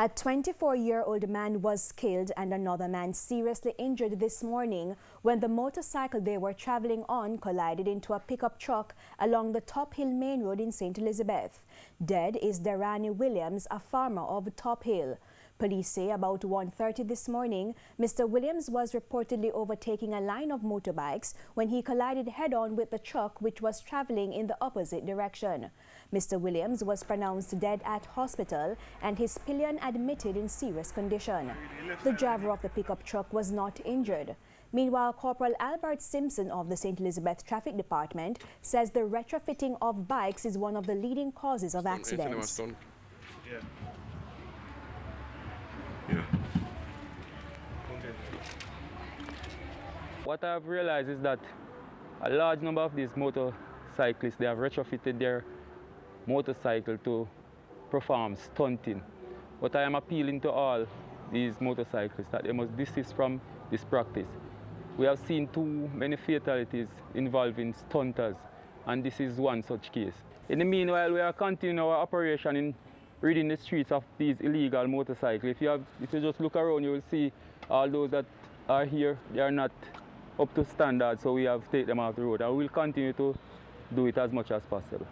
A 24-year-old man was killed and another man seriously injured this morning when the motorcycle they were traveling on collided into a pickup truck along the Top Hill Main Road in St. Elizabeth. Dead is Darani Williams, a farmer of Top Hill. Police say about 1:30 this morning, Mr. Williams was reportedly overtaking a line of motorbikes when he collided head-on with the truck which was traveling in the opposite direction. Mr. Williams was pronounced dead at hospital and his pillion admitted in serious condition. The driver of the pickup truck was not injured. Meanwhile, Corporal Albert Simpson of the St. Elizabeth Traffic Department says the retrofitting of bikes is one of the leading causes of accidents. What I've realized is that a large number of these motorcyclists, they have retrofitted their motorcycle to perform stunting. But I am appealing to all these motorcyclists that they must desist from this practice. We have seen too many fatalities involving stunters, and this is one such case. In the meanwhile, we are continuing our operation in ridding the streets of these illegal motorcycles. If you just look around, you will see all those that are here, they are not up to standard, so we have to take them off the road. And we will continue to do it as much as possible.